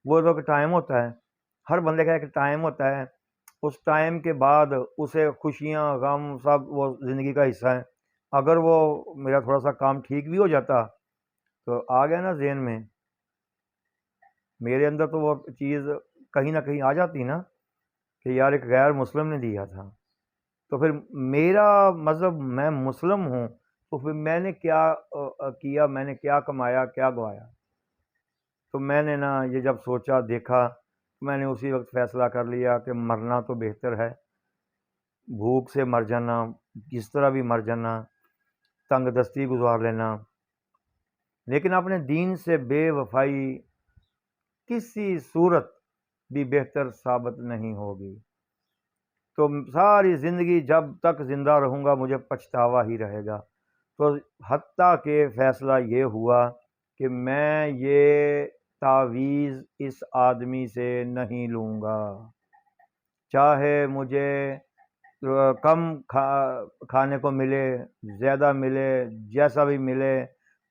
وہ تو ٹائم ہوتا ہے، ہر بندے کا ایک ٹائم ہوتا ہے، اس ٹائم کے بعد اسے خوشیاں غم سب وہ زندگی کا حصہ ہیں۔ اگر وہ میرا تھوڑا سا کام ٹھیک بھی ہو جاتا تو آ گیا نا ذہن میں، میرے اندر تو وہ چیز کہیں نہ کہیں آ جاتی نا کہ یار ایک غیر مسلم نے دیا تھا، تو پھر میرا مذہب، میں مسلم ہوں، تو پھر میں نے کیا کیا، میں نے کیا کمایا، کیا گوایا؟ تو میں نے نا یہ جب سوچا دیکھا، میں نے اسی وقت فیصلہ کر لیا کہ مرنا تو بہتر ہے، بھوک سے مر جانا، کس طرح بھی مر جانا، تنگ دستی گزار لینا، لیکن اپنے دین سے بے وفائی کسی صورت بھی بہتر ثابت نہیں ہوگی۔ تو ساری زندگی جب تک زندہ رہوں گا مجھے پچھتاوا ہی رہے گا۔ تو حتیٰ کہ فیصلہ یہ ہوا کہ میں یہ تعویذ اس آدمی سے نہیں لوں گا، چاہے مجھے کم کھانے کو ملے، زیادہ ملے، جیسا بھی ملے،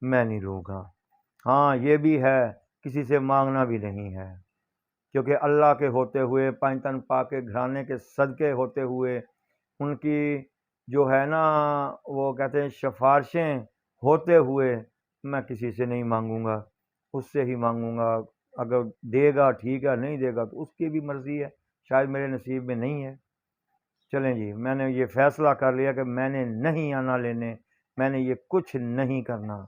میں نہیں لوں گا۔ ہاں یہ بھی ہے، کسی سے مانگنا بھی نہیں ہے، کیونکہ اللہ کے ہوتے ہوئے، پنجتن پاک کے گھرانے کے صدقے ہوتے ہوئے، ان کی جو ہے نا وہ کہتے ہیں سفارشیں ہوتے ہوئے، میں کسی سے نہیں مانگوں گا، اس سے ہی مانگوں گا۔ اگر دے گا ٹھیک ہے، نہیں دے گا تو اس کی بھی مرضی ہے، شاید میرے نصیب میں نہیں ہے۔ چلیں جی، میں نے یہ فیصلہ کر لیا کہ میں نے نہیں آنا لینے، میں نے یہ کچھ نہیں کرنا۔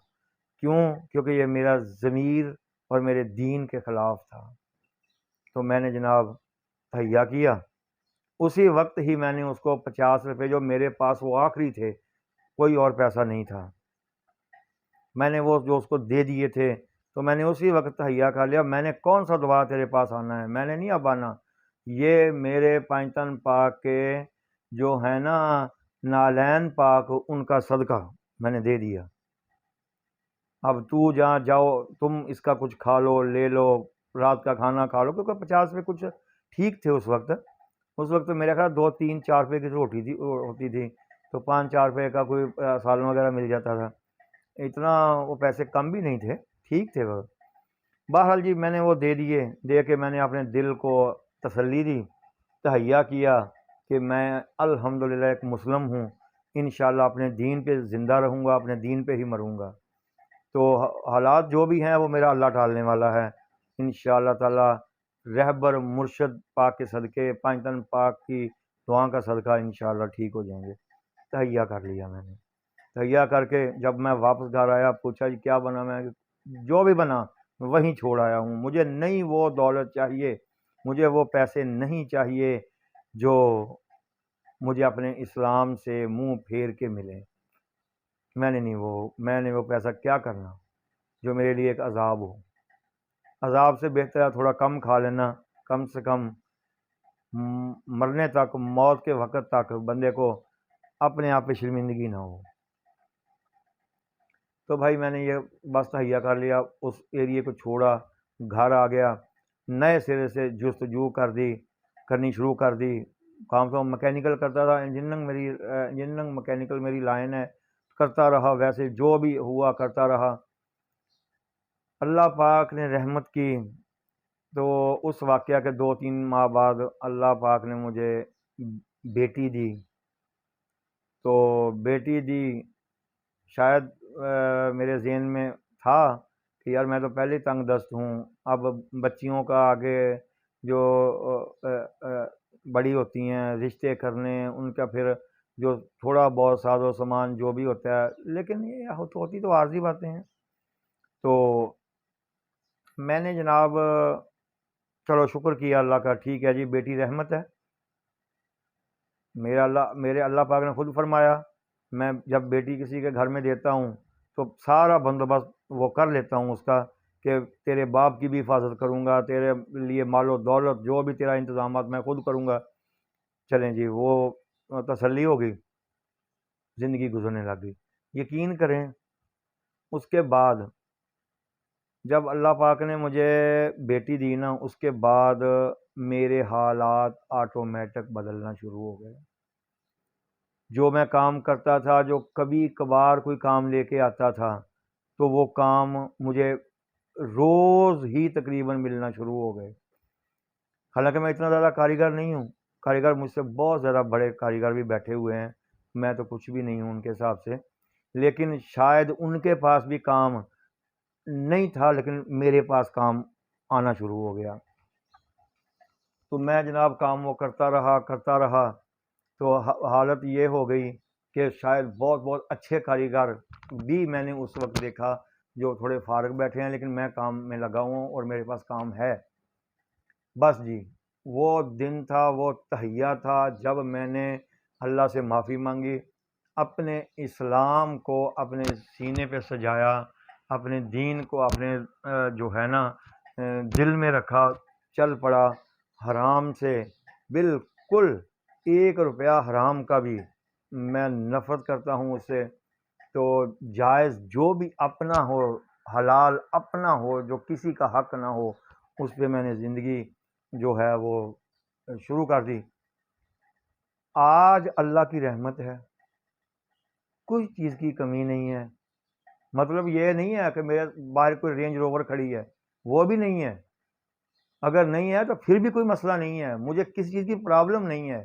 کیوں؟ کیونکہ یہ میرا ضمیر اور میرے دین کے خلاف تھا۔ تو میں نے جناب تہیا کیا، اسی وقت ہی میں نے اس کو 50 روپے جو میرے پاس وہ آخری تھے، کوئی اور پیسہ نہیں تھا، میں نے وہ جو اس کو دے دیے تھے، تو میں نے اسی وقت تہیا کر لیا، میں نے کون سا دوبارہ تیرے پاس آنا ہے، میں نے نہیں اب آنا، یہ میرے پنجتن پاک کے جو ہے نا نالین پاک، ان کا صدقہ میں نے دے دیا۔ اب تو جہاں جاؤ، تم اس کا کچھ کھا لو، لے لو، رات کا کھانا کھا لو، کیونکہ 50 روپے کچھ ٹھیک تھے اس وقت۔ اس وقت میرے خیال 2 3 4 روپے کی روٹی تھی ہوتی تھی، تو 5 4 روپے کا کوئی سالن وغیرہ مل جاتا تھا، اتنا وہ پیسے کم بھی نہیں تھے، ٹھیک تھے وہ۔ بہرحال جی میں نے وہ دے دیے، دے کے میں نے اپنے دل کو تسلی دی، تہیا کیا کہ میں الحمدللہ ایک مسلم ہوں، انشاءاللہ اپنے دین پہ زندہ رہوں گا، اپنے دین پہ ہی مروں گا۔ تو حالات جو بھی ہیں وہ میرا اللہ ٹالنے والا ہے، انشاءاللہ تعالی رہبر مرشد پاک کے صدقے، پنجتن پاک کی دعا کا صدقہ انشاءاللہ ٹھیک ہو جائیں گے۔ تہیا کر لیا میں نے، تہیا کر کے جب میں واپس گھر آیا، پوچھا جی کیا بنا، میں جو بھی بنا وہیں چھوڑ آیا ہوں، مجھے نہیں وہ دولت چاہیے، مجھے وہ پیسے نہیں چاہیے جو مجھے اپنے اسلام سے منہ پھیر کے ملے۔ میں نے وہ پیسہ کیا کرنا جو میرے لیے ایک عذاب ہو۔ عذاب سے بہتر ہے تھوڑا کم کھا لینا، کم سے کم مرنے تک، موت کے وقت تک بندے کو اپنے آپ پہ شرمندگی نہ ہو۔ تو بھائی میں نے یہ بس تہیا کر لیا، اس ایریے کو چھوڑا، گھر آ گیا، نئے سرے سے جستجو کرنی شروع کر دی۔ کام تو مکینیکل کرتا تھا، انجینئرنگ مکینیکل میری لائن ہے، کرتا رہا، ویسے جو بھی ہوا کرتا رہا۔ اللہ پاک نے رحمت کی، تو اس واقعہ کے 2 3 ماہ بعد اللہ پاک نے مجھے بیٹی دی۔ تو بیٹی دی، شاید میرے ذہن میں تھا کہ یار میں تو پہلے ہی تنگ دست ہوں، اب بچیوں کا آگے جو بڑی ہوتی ہیں رشتے کرنے، ان کا پھر جو تھوڑا بہت ساز و سامان جو بھی ہوتا ہے، لیکن یہ ہوتی تو عارضی باتیں ہیں۔ تو میں نے جناب چلو شکر کیا اللہ کا، ٹھیک ہے جی بیٹی رحمت ہے، میرے اللہ پاک نے خود فرمایا میں جب بیٹی کسی کے گھر میں دیتا ہوں تو سارا بندوبست وہ کر لیتا ہوں اس کا، کہ تیرے باپ کی بھی حفاظت کروں گا، تیرے لیے مال و دولت جو بھی تیرا انتظامات میں خود کروں گا۔ چلیں جی وہ تسلی ہو گئی، زندگی گزرنے لگ گئی۔ یقین کریں اس کے بعد جب اللہ پاک نے مجھے بیٹی دی نا، اس کے بعد میرے حالات آٹومیٹک بدلنا شروع ہو گئے۔ جو میں کام کرتا تھا، جو کبھی کبھار کوئی کام لے کے آتا تھا، تو وہ کام مجھے روز ہی تقریباً ملنا شروع ہو گئے. حالانکہ میں اتنا زیادہ کاریگر نہیں ہوں، کاریگر مجھ سے بہت زیادہ بڑے کاریگر بھی بیٹھے ہوئے ہیں، میں تو کچھ بھی نہیں ہوں ان کے حساب سے. لیکن شاید ان کے پاس بھی کام نہیں تھا، لیکن میرے پاس کام آنا شروع ہو گیا. تو میں جناب کام وہ کرتا رہا. تو حالت یہ ہو گئی کہ شاید بہت بہت اچھے کاریگر بھی میں نے اس وقت دیکھا جو تھوڑے فارغ بیٹھے ہیں، لیکن میں کام میں لگا ہوں اور میرے پاس کام ہے. بس جی، وہ دن تھا، وہ تہیہ تھا جب میں نے اللہ سے معافی مانگی، اپنے اسلام کو اپنے سینے پہ سجایا، اپنے دین کو اپنے جو ہے نا دل میں رکھا، چل پڑا. حرام سے بالکل 1 روپیہ حرام کا بھی میں نفرت کرتا ہوں اس سے. تو جائز جو بھی اپنا ہو، حلال اپنا ہو، جو کسی کا حق نہ ہو، اس پہ میں نے زندگی جو ہے وہ شروع کر دی. آج اللہ کی رحمت ہے، کوئی چیز کی کمی نہیں ہے. مطلب یہ نہیں ہے کہ میرے باہر کوئی رینج روور کھڑی ہے، وہ بھی نہیں ہے. اگر نہیں ہے تو پھر بھی کوئی مسئلہ نہیں ہے، مجھے کسی چیز کی پرابلم نہیں ہے.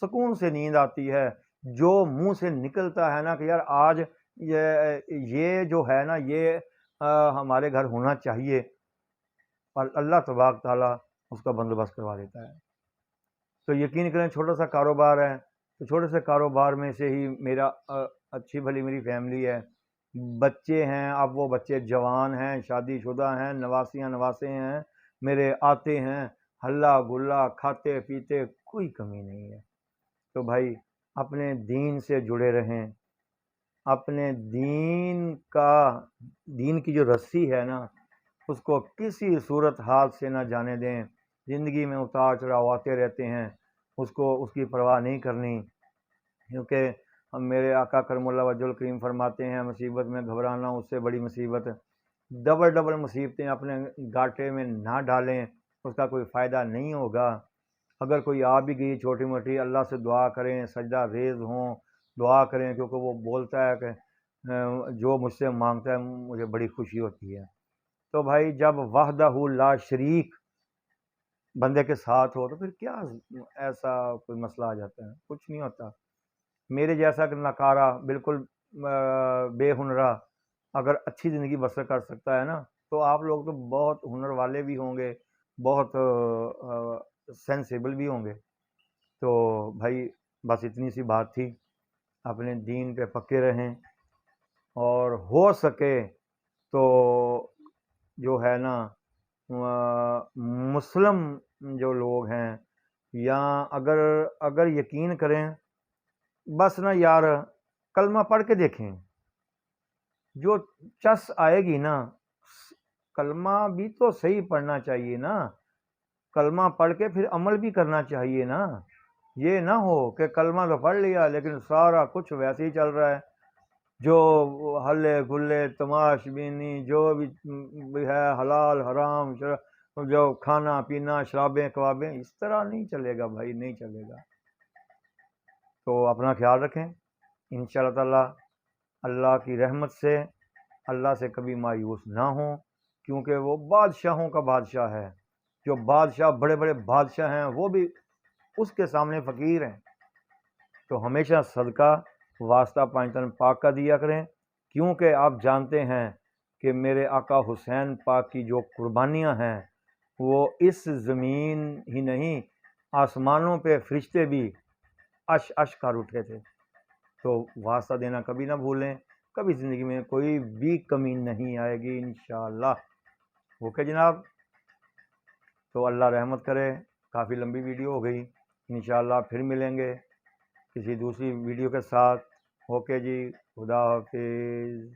سکون سے نیند آتی ہے. جو منہ سے نکلتا ہے نا کہ یار آج یہ جو ہے نا یہ ہمارے گھر ہونا چاہیے، اور اللہ تبارک تعالیٰ اس کا بندوبست کروا دیتا ہے. تو یقین کریں چھوٹا سا کاروبار ہے، تو چھوٹے سے کاروبار میں سے ہی میرا اچھی بھلی میری فیملی ہے، بچے ہیں. اب وہ بچے جوان ہیں، شادی شدہ ہیں، نواسیاں نواسے ہیں میرے، آتے ہیں ہلا گلا کھاتے پیتے، کوئی کمی نہیں ہے. تو بھائی اپنے دین سے جڑے رہیں، اپنے دین کی جو رسی ہے نا اس کو کسی صورت حال سے نہ جانے دیں. زندگی میں اتار چڑھاؤ آتے رہتے ہیں، اس کی پرواہ نہیں کرنی. کیونکہ میرے آقا کرم اللہ وجہ الکریم فرماتے ہیں مصیبت میں گھبرانا اس سے بڑی مصیبت. ڈبل مصیبتیں اپنے گاٹے میں نہ ڈالیں، اس کا کوئی فائدہ نہیں ہوگا. اگر کوئی آ بھی گئی چھوٹی موٹی، اللہ سے دعا کریں، سجدہ ریز ہوں، دعا کریں، کیونکہ وہ بولتا ہے کہ جو مجھ سے مانگتا ہے مجھے بڑی خوشی ہوتی ہے. تو بھائی جب وحدہ لا شریک بندے کے ساتھ ہو تو پھر کیا ایسا کوئی مسئلہ آ جاتا ہے؟ کچھ نہیں ہوتا. میرے جیسا کہ ناکارہ بالکل بے ہنرا اگر اچھی زندگی بسر کر سکتا ہے نا، تو آپ لوگ تو بہت ہنر والے بھی ہوں گے، بہت سینسیبل بھی ہوں گے. تو بھائی بس اتنی سی بات تھی. اپنے دین پہ پکے رہیں، اور ہو سکے تو جو ہے نا مسلم جو لوگ ہیں، یا اگر یقین کریں بس نا یار کلمہ پڑھ کے دیکھیں، جو چس آئے گی نا. کلمہ بھی تو صحیح پڑھنا چاہیے نا، کلمہ پڑھ کے پھر عمل بھی کرنا چاہیے نا. یہ نہ ہو کہ کلمہ تو پڑھ لیا لیکن سارا کچھ ویسے ہی چل رہا ہے، جو ہلے گلے تماش بینی جو بھی ہے، حلال حرام جو کھانا پینا شرابیں کبابیں، اس طرح نہیں چلے گا بھائی، نہیں چلے گا. تو اپنا خیال رکھیں. انشاءاللہ تعالی اللہ کی رحمت سے اللہ سے کبھی مایوس نہ ہوں، کیونکہ وہ بادشاہوں کا بادشاہ ہے. جو بادشاہ بڑے بڑے بادشاہ ہیں وہ بھی اس کے سامنے فقیر ہیں. تو ہمیشہ صدقہ واسطہ پانچ تن پاک کا دیا کریں، کیونکہ آپ جانتے ہیں کہ میرے آقا حسین پاک کی جو قربانیاں ہیں وہ اس زمین ہی نہیں، آسمانوں پہ فرشتے بھی عش کر اٹھے تھے. تو واسطہ دینا کبھی نہ بھولیں، کبھی زندگی میں کوئی بھی کمی نہیں آئے گی انشاءاللہ. اوکے جناب، تو اللہ رحمت کرے. کافی لمبی ویڈیو ہو گئی، انشاءاللہ پھر ملیں گے کسی دوسری ویڈیو کے ساتھ. اوکے جی، خدا حافظ.